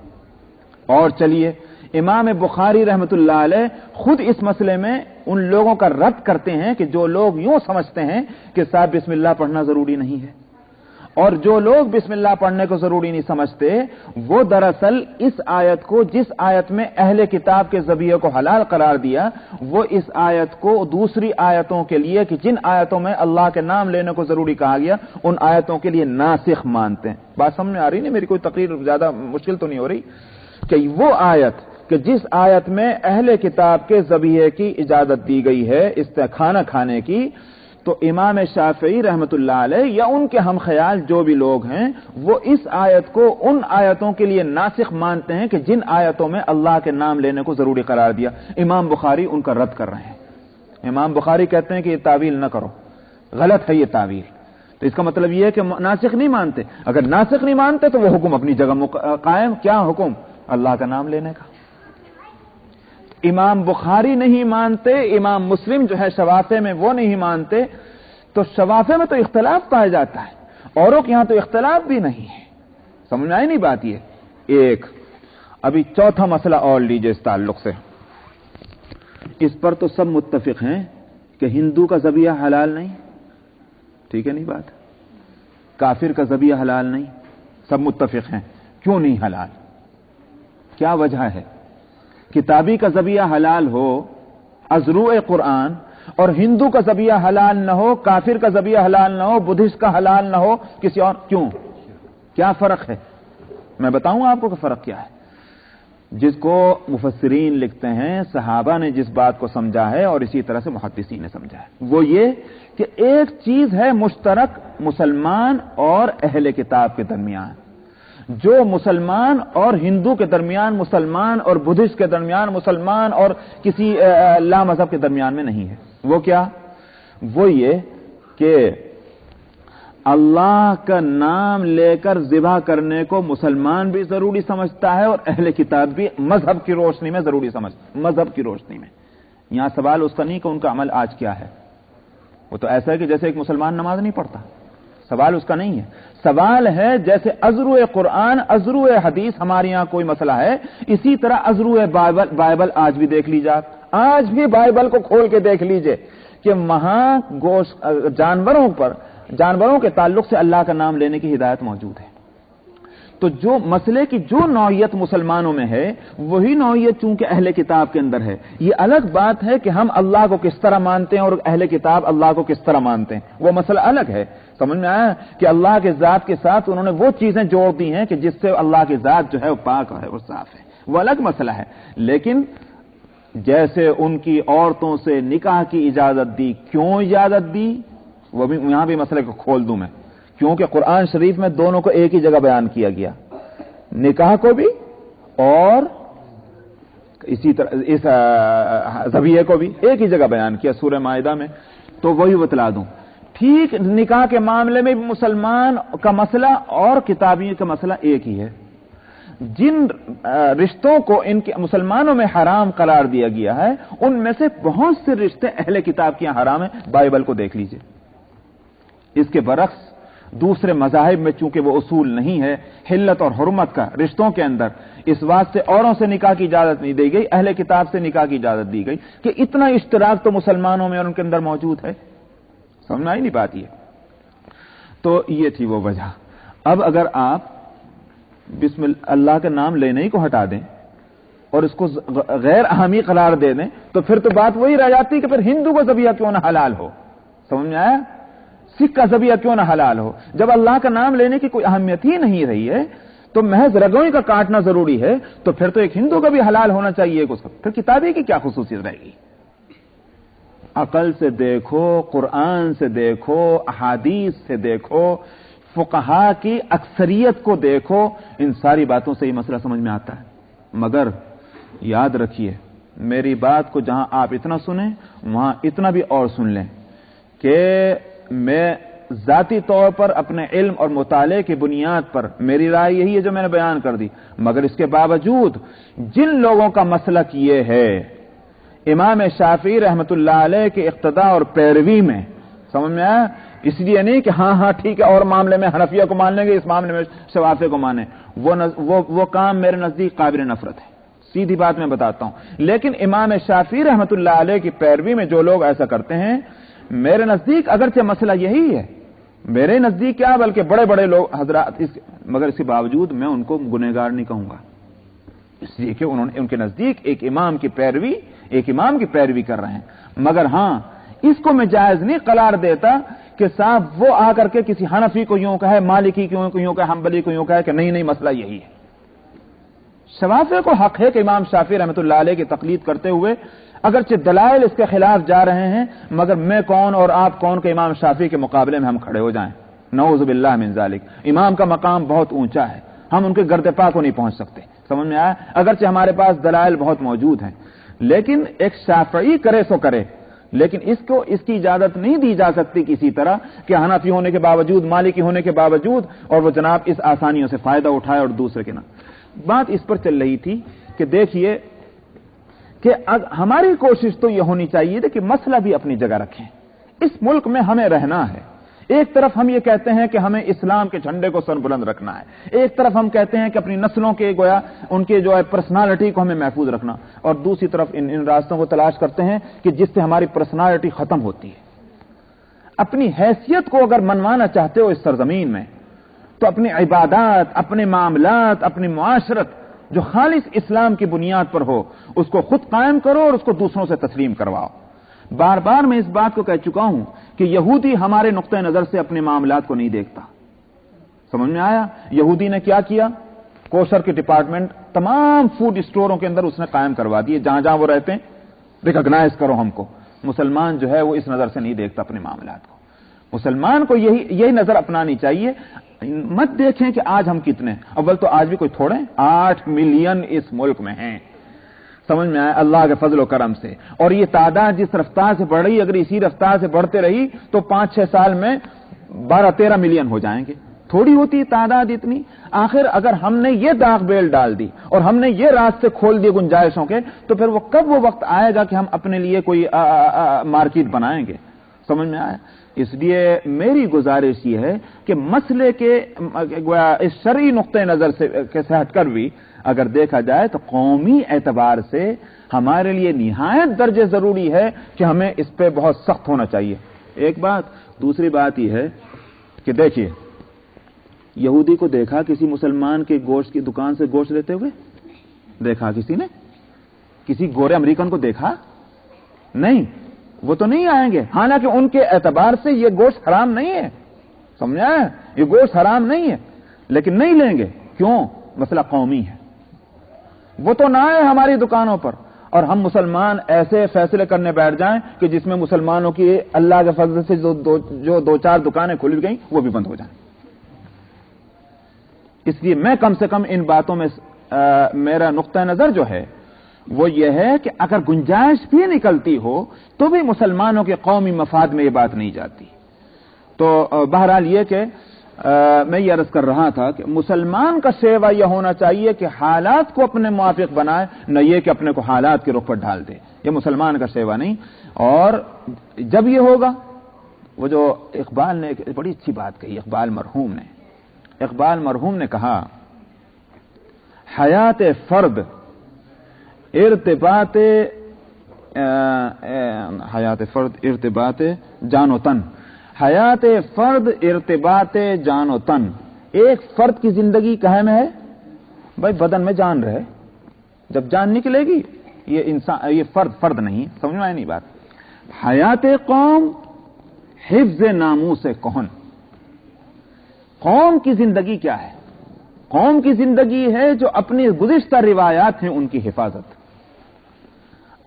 اور چلیے، امام بخاری رحمت اللہ علیہ خود اس مسئلے میں ان لوگوں کا رد کرتے ہیں کہ جو لوگ یوں سمجھتے ہیں کہ صاحب بسم اللہ پڑھنا ضروری نہیں ہے، اور جو لوگ بسم اللہ پڑھنے کو ضروری نہیں سمجھتے وہ دراصل اس آیت کو، جس آیت میں اہل کتاب کے ذبیحے کو حلال قرار دیا، وہ اس آیت کو دوسری آیتوں کے لیے کہ جن آیتوں میں اللہ کے نام لینے کو ضروری کہا گیا ان آیتوں کے لیے ناسخ مانتے ہیں۔ بات سمجھ میں آ رہی نہیں؟ میری کوئی تقریر زیادہ مشکل تو نہیں ہو رہی کہ وہ آیت کہ جس آیت میں اہل کتاب کے ذبیحے کی اجازت دی گئی ہے کھانا کھانے کی، تو امام شافعی رحمت اللہ علیہ یا ان کے ہم خیال جو بھی لوگ ہیں وہ اس آیت کو ان آیتوں کے لیے ناسخ مانتے ہیں کہ جن آیتوں میں اللہ کے نام لینے کو ضروری قرار دیا۔ امام بخاری ان کا رد کر رہے ہیں۔ امام بخاری کہتے ہیں کہ یہ تعویل نہ کرو، غلط ہے یہ تعویل۔ تو اس کا مطلب یہ ہے کہ ناسخ نہیں مانتے۔ اگر ناسخ نہیں مانتے تو وہ حکم اپنی جگہ قائم، کیا حکم؟ اللہ کا نام لینے کا۔ امام بخاری نہیں مانتے، امام مسلم جو ہے شوافع میں وہ نہیں مانتے، تو شوافع میں تو اختلاف پایا جاتا ہے، اوروں کے یہاں تو اختلاف بھی نہیں ہے. سمجھ میں آئی نہیں بات؟ یہ ایک. ابھی چوتھا مسئلہ اور لیجئے اس تعلق سے. اس پر تو سب متفق ہیں کہ ہندو کا ذبیحہ حلال نہیں. ٹھیک ہے نہیں بات؟ کافر کا ذبیحہ حلال نہیں، سب متفق ہیں. کیوں نہیں حلال؟ کیا وجہ ہے؟ کتابی کا ذبیحہ حلال ہو ازروع قرآن، اور ہندو کا ذبیحہ حلال نہ ہو، کافر کا ذبیحہ حلال نہ ہو، بدھسٹ کا حلال نہ ہو، کسی اور. کیوں؟ کیا فرق ہے؟ میں بتاؤں آپ کو کہ فرق کیا ہے. جس کو مفسرین لکھتے ہیں صحابہ نے جس بات کو سمجھا ہے اور اسی طرح سے محدثین نے سمجھا ہے، وہ یہ کہ ایک چیز ہے مشترک مسلمان اور اہل کتاب کے درمیان، جو مسلمان اور ہندو کے درمیان، مسلمان اور بدھسٹ کے درمیان، مسلمان اور کسی لا مذہب کے درمیان میں نہیں ہے. وہ کیا؟ وہ یہ کہ اللہ کا نام لے کر ذبح کرنے کو مسلمان بھی ضروری سمجھتا ہے اور اہل کتاب بھی مذہب کی روشنی میں ضروری مذہب کی روشنی میں. یہاں سوال اس کا نہیں کہ ان کا عمل آج کیا ہے. وہ تو ایسا ہے کہ جیسے ایک مسلمان نماز نہیں پڑھتا. سوال اس کا نہیں ہے. سوال ہے جیسے ازروع قرآن، ازروع حدیث ہمارے یہاں کوئی مسئلہ ہے، اسی طرح ازروع بائبل آج بھی دیکھ لیجیے. آپ آج بھی بائبل کو کھول کے دیکھ لیجئے کہ وہاں جانوروں کے تعلق سے اللہ کا نام لینے کی ہدایت موجود ہے. تو جو مسئلے کی جو نوعیت مسلمانوں میں ہے وہی نوعیت چونکہ اہل کتاب کے اندر ہے. یہ الگ بات ہے کہ ہم اللہ کو کس طرح مانتے ہیں اور اہل کتاب اللہ کو کس طرح مانتے ہیں، وہ مسئلہ الگ ہے. سمجھ میں آیا کہ اللہ کے ذات کے ساتھ انہوں نے وہ چیزیں جوڑ دی ہیں کہ جس سے اللہ کی ذات جو ہے وہ پاک ہے، وہ صاف ہے، وہ الگ مسئلہ ہے. لیکن جیسے ان کی عورتوں سے نکاح کی اجازت دی، کیوں اجازت دی، وہ بھی یہاں بھی مسئلے کو کھول دوں میں. کیونکہ قرآن شریف میں دونوں کو ایک ہی جگہ بیان کیا گیا، نکاح کو بھی اور اسی طرح اس ذبیحے کو بھی ایک ہی جگہ بیان کیا سورہ مائدہ میں. تو وہی بتلا دوں. ٹھیک نکاح کے معاملے میں مسلمان کا مسئلہ اور کتابی کا مسئلہ ایک ہی ہے. جن رشتوں کو ان کے مسلمانوں میں حرام قرار دیا گیا ہے ان میں سے بہت سے رشتے اہل کتاب کے یہاں حرام ہیں. بائبل کو دیکھ لیجئے. اس کے برعکس دوسرے مذاہب میں چونکہ وہ اصول نہیں ہے حلت اور حرمت کا رشتوں کے اندر، اس واسطے اوروں سے نکاح کی اجازت نہیں دی گئی، اہل کتاب سے نکاح کی اجازت دی گئی کہ اتنا اشتراک تو مسلمانوں میں اور ان کے اندر موجود ہے. سمجھ میں آئی نہیں بات؟ یہ تو یہ تھی وہ وجہ. اب اگر آپ بسم اللہ کا نام لینے ہی کو ہٹا دیں اور اس کو غیر اہمی قرار دے دیں تو پھر تو بات وہی رہ جاتی کہ پھر ہندو کا ذبیحہ کیوں نہ حلال ہو. سمجھ میں آیا؟ سکھ کا ذبیحہ کیوں نہ حلال ہو؟ جب اللہ کا نام لینے کی کوئی اہمیت ہی نہیں رہی ہے تو محض رگوں کا کاٹنا ضروری ہے، تو پھر تو ایک ہندو کا بھی حلال ہونا چاہیے. پھر کتابی کی کیا خصوصیت رہے گی؟ عقل سے دیکھو، قرآن سے دیکھو، احادیث سے دیکھو، فقہا کی اکثریت کو دیکھو، ان ساری باتوں سے یہ مسئلہ سمجھ میں آتا ہے. مگر یاد رکھیے میری بات کو جہاں آپ اتنا سنیں وہاں اتنا بھی اور سن لیں کہ میں ذاتی طور پر اپنے علم اور مطالعے کی بنیاد پر میری رائے یہی ہے جو میں نے بیان کر دی، مگر اس کے باوجود جن لوگوں کا مسلک یہ ہے امام شافعی رحمت اللہ علیہ کے اقتداء اور پیروی میں، سمجھ میں آیا؟ اس لیے نہیں کہ ہاں ٹھیک ہے اور معاملے میں حنفیہ کو مان لیں گے، اس معاملے میں شوافع کو مانیں، وہ کام میرے نزدیک قابل نفرت ہے. سیدھی بات میں بتاتا ہوں. لیکن امام شافعی رحمت اللہ علیہ کی پیروی میں جو لوگ ایسا کرتے ہیں میرے نزدیک اگرچہ مسئلہ یہی ہے، میرے نزدیک کیا بلکہ بڑے بڑے لوگ حضرات مگر اس کے باوجود میں ان کو گنہگار نہیں کہوں گا، اس لیے کہ انہوں نے ان کے نزدیک ایک امام کی پیروی کر رہے ہیں. مگر ہاں اس کو میں جائز نہیں قرار دیتا کہ صاحب وہ آ کر کے کسی حنفی کو یوں کہے، مالکی کو یوں کہے، حنبلی کو یوں کہے کہ نہیں مسئلہ یہی ہے. شوافع کو حق ہے کہ امام شافعی رحمۃ اللہ علیہ کی تقلید کرتے ہوئے اگرچہ دلائل اس کے خلاف جا رہے ہیں مگر میں کون اور آپ کون کہ امام شافعی کے مقابلے میں ہم کھڑے ہو جائیں. نعوذ باللہ من ذالک. امام کا مقام بہت اونچا ہے، ہم ان کے گرد پا کو نہیں پہنچ سکتے. سمجھ میں آیا؟ اگرچہ ہمارے پاس دلائل بہت موجود ہیں لیکن ایک شافعی کرے سو کرے، لیکن اس کی اجازت نہیں دی جا سکتی کسی طرح کہ حنفی ہونے کے باوجود، مالکی ہونے کے باوجود اور وہ جناب اس آسانیوں سے فائدہ اٹھائے اور دوسرے کے نہ. بات اس پر چل رہی تھی کہ دیکھیے کہ ہماری کوشش تو یہ ہونی چاہیے تھی کہ مسئلہ بھی اپنی جگہ رکھیں. اس ملک میں ہمیں رہنا ہے. ایک طرف ہم یہ کہتے ہیں کہ ہمیں اسلام کے جھنڈے کو سر بلند رکھنا ہے, ایک طرف ہم کہتے ہیں کہ اپنی نسلوں کے گویا ان کے جو ہے پرسنالٹی کو ہمیں محفوظ رکھنا, اور دوسری طرف ان راستوں کو تلاش کرتے ہیں کہ جس سے ہماری پرسنالٹی ختم ہوتی ہے. اپنی حیثیت کو اگر منوانا چاہتے ہو اس سرزمین میں تو اپنی عبادات, اپنے معاملات, اپنی معاشرت جو خالص اسلام کی بنیاد پر ہو اس کو خود قائم کرو اور اس کو دوسروں سے تسلیم کرواؤ. بار بار میں اس بات کو کہہ چکا ہوں کہ یہودی ہمارے نقطہ نظر سے اپنے معاملات کو نہیں دیکھتا. سمجھ میں آیا؟ یہودی نے کیا کیا؟ کوشر کے ڈپارٹمنٹ تمام فوڈ اسٹوروں کے اندر اس نے قائم کروا دیے, جہاں جہاں وہ رہتے ہیں ریکگنائز کرو ہم کو. مسلمان جو ہے وہ اس نظر سے نہیں دیکھتا اپنے معاملات کو. مسلمان کو یہی نظر اپنانی چاہیے. مت دیکھیں کہ آج ہم کتنے, اول تو آج بھی کوئی تھوڑے 8 ملین اس ملک میں ہیں. سمجھ میں آیا؟ اللہ کے فضل و کرم سے. اور یہ تعداد جس رفتار سے بڑھ رہی, اگر اسی رفتار سے بڑھتے رہی تو 5-6 سال میں 12-13 ملین ہو جائیں گے. تھوڑی ہوتی تعداد اتنی. آخر اگر ہم نے یہ داغ بیل ڈال دی اور ہم نے یہ راستے کھول دیے گنجائشوں کے, تو پھر وہ کب وہ وقت آئے گا کہ ہم اپنے لیے کوئی مارکیٹ بنائیں گے. سمجھ میں آیا؟ اس لیے میری گزارش یہ ہے کہ مسئلے کے اس شرعی نقطۂ نظر سے ہٹ کر بھی اگر دیکھا جائے تو قومی اعتبار سے ہمارے لیے نہایت درجے ضروری ہے کہ ہمیں اس پہ بہت سخت ہونا چاہیے. ایک بات. دوسری بات یہ ہے کہ دیکھیے, یہودی کو دیکھا کسی مسلمان کے گوشت کی دکان سے گوشت لیتے ہوئے؟ دیکھا کسی نے؟ کسی گورے امریکن کو دیکھا؟ نہیں, وہ تو نہیں آئیں گے. حالانکہ ان کے اعتبار سے یہ گوشت حرام نہیں ہے. سمجھا ہے؟ یہ گوشت حرام نہیں ہے, لیکن نہیں لیں گے. کیوں؟ مسئلہ قومی ہے. وہ تو نہ آئے ہماری دکانوں پر, اور ہم مسلمان ایسے فیصلے کرنے بیٹھ جائیں کہ جس میں مسلمانوں کی اللہ کے فضل سے جو 2-4 دکانیں کھل گئیں وہ بھی بند ہو جائیں. اس لیے میں کم سے کم ان باتوں میں میرا نقطہ نظر جو ہے وہ یہ ہے کہ اگر گنجائش بھی نکلتی ہو تو بھی مسلمانوں کے قومی مفاد میں یہ بات نہیں جاتی. تو بہرحال یہ کہ میں یہ عرض کر رہا تھا کہ مسلمان کا شیوا یہ ہونا چاہیے کہ حالات کو اپنے موافق بنائے, نہ یہ کہ اپنے کو حالات کے رخ پر ڈال دے. یہ مسلمان کا شیوا نہیں. اور جب یہ ہوگا, وہ جو اقبال نے ایک بڑی اچھی بات کہی, اقبال مرحوم نے کہا, حیات فرد ارتباط جان و تن. حیات فرد ارتباط جان و تن. ایک فرد کی زندگی کہاں میں ہے؟ بھائی بدن میں جان رہے, جب جان نکلے گی یہ انسان, یہ فرد نہیں. سمجھ میں آئی نہیں بات؟ حیات قوم حفظ ناموس کہن. قوم کی زندگی کیا ہے؟ قوم کی زندگی ہے جو اپنی گزشتہ روایات ہیں ان کی حفاظت.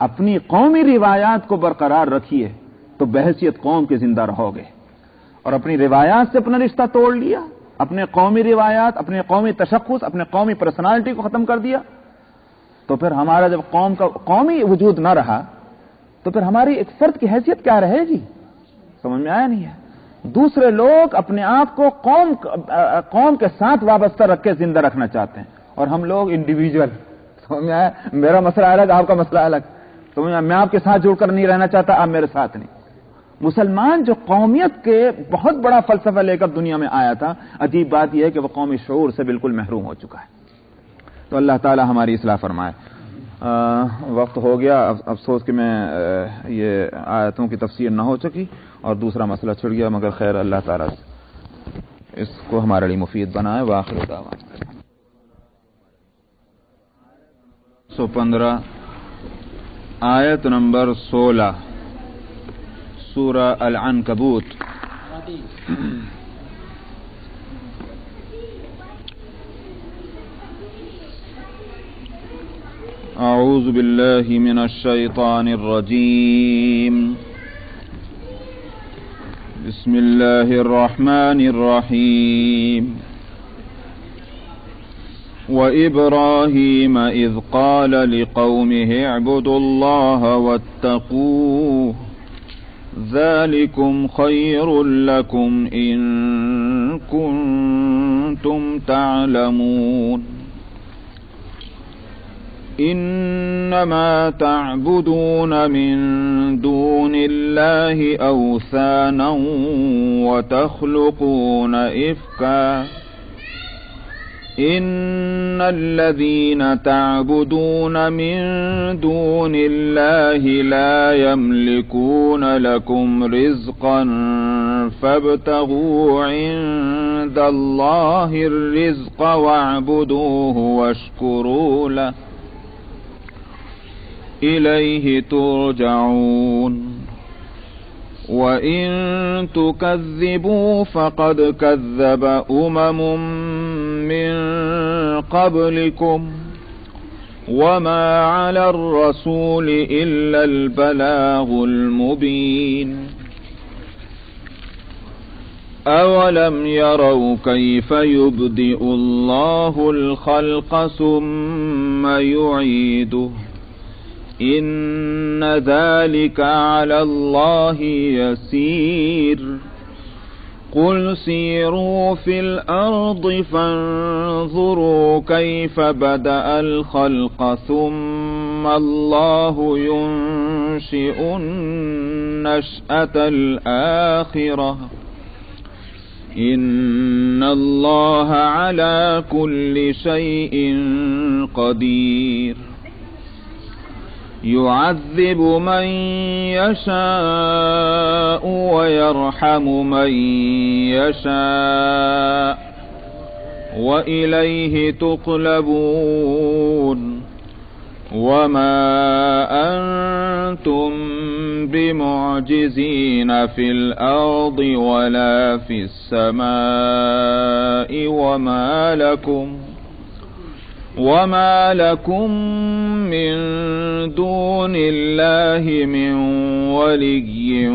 اپنی قومی روایات کو برقرار رکھیے تو بحیثیت قوم کے زندہ رہو گے. اور اپنی روایات سے اپنا رشتہ توڑ لیا, اپنے قومی روایات, اپنے قومی تشخص, اپنے قومی پرسنالٹی کو ختم کر دیا, تو پھر ہمارا جب قوم کا قومی وجود نہ رہا تو پھر ہماری ایک فرد کی حیثیت کیا رہے گی؟ سمجھ میں آیا نہیں ہے؟ دوسرے لوگ اپنے آپ کو قوم کے ساتھ وابستہ رکھ کے زندہ رکھنا چاہتے ہیں, اور ہم لوگ انڈیویجول. سمجھ میں آیا؟ میرا مسئلہ الگ, آپ کا مسئلہ الگ. سمجھ میں آیا؟ میں آپ کے ساتھ جڑ کر نہیں رہنا چاہتا, آپ میرے ساتھ نہیں. مسلمان جو قومیت کے بہت بڑا فلسفہ لے کر دنیا میں آیا تھا, عجیب بات یہ ہے کہ وہ قومی شعور سے بالکل محروم ہو چکا ہے. تو اللہ تعالی ہماری اصلاح فرمائے. وقت ہو گیا, افسوس کہ میں یہ آیتوں کی تفسیر نہ ہو سکی اور دوسرا مسئلہ چھڑ گیا, مگر خیر اللہ تعالی اس کو ہمارے لیے مفید بنائے. وآخر دعوانا 115 آیت نمبر 16 سورہ العنکبوت. اعوذ باللہ من الشیطان الرجیم. بسم اللہ الرحمن الرحیم. وإبراهيم إذ قال لقومه اعبدوا الله واتقوه ذلكم خير لكم إن كنتم تعلمون. إنما تعبدون من دون الله أوثانا وتخلقون إفكا إن الذين تعبدون من دون الله لا يملكون لكم رزقا فابتغوا عند الله الرزق واعبدوه واشكروا له إليه ترجعون وإن تكذبوا فقد كذب من قبلكم وما على الرسول إلا البلاغ المبين أولم يروا كيف يبدئ الله الخلق ثم يعيده إن ذلك على الله يسير قل سيروا في الأرض فانظروا كيف بدأ الخلق ثم الله ينشئ النشأة الآخرة إن الله على كل شيء قدير يعذب من يشاء ويرحم من يشاء وإليه تقلبون وما أنتم بمعجزين في الأرض ولا في السماء وما لكم من دون الله من ولي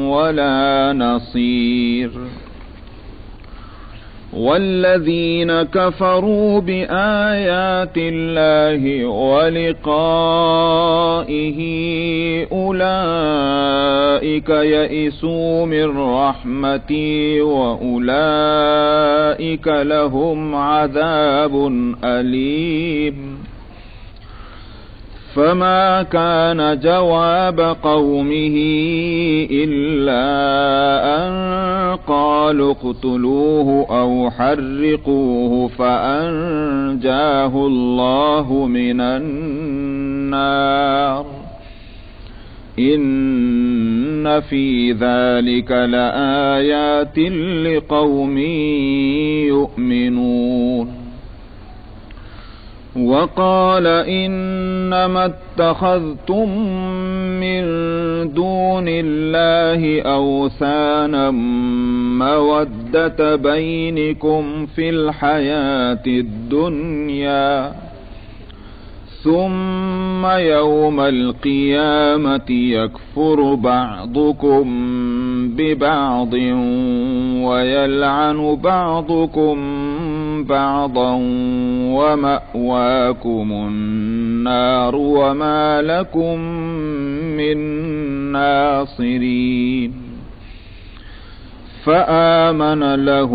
ولا نصير والذين كفروا بآيات الله ولقائه أولئك يئسوا من رحمتي وأولئك لهم عذاب أليم فما كان جواب قومه إلا أن قالوا اقتلوه أو حرقوه فأنجاه الله من النار إن في ذلك لآيات لقوم يؤمنون وقال إنما اتخذتم من دون الله أوثانا مودة بينكم في الحياة الدنيا ثم يوم القيامة يكفر بعضكم ببعض ويلعن بعضكم بعضا ومأواكم النار وما لكم من ناصرين فآمن له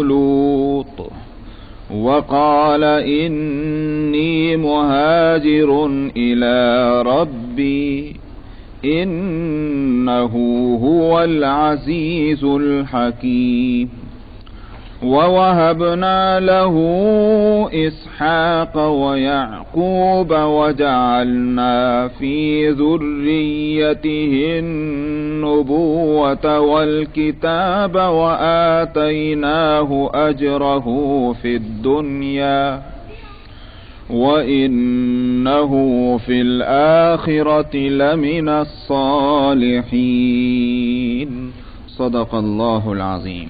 لوط وقال إني مهاجر إلى ربي إنه هو العزيز الحكيم ووهبنا له إسحاق ويعقوب وجعلنا في ذريته النبوة والكتاب وآتيناه أجره في الدنيا وإنه في الآخرة لمن الصالحين صدق الله العظيم.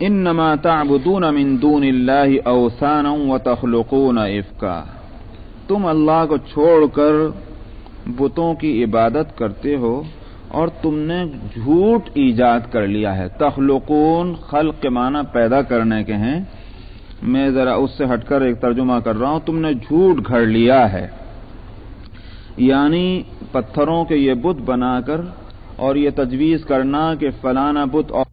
انما تعبدون من دون اللہ اوثانا وتخلقون افکا، تم اللہ کو چھوڑ کر بتوں کی عبادت کرتے ہو اور تم نے جھوٹ ایجاد کر لیا ہے۔ تخلقون خلق کے معنی پیدا کرنے کے ہیں، میں ذرا اس سے ہٹ کر ایک ترجمہ کر رہا ہوں، تم نے جھوٹ گھڑ لیا ہے، یعنی پتھروں کے یہ بت بنا کر اور یہ تجویز کرنا کہ فلانا بت اور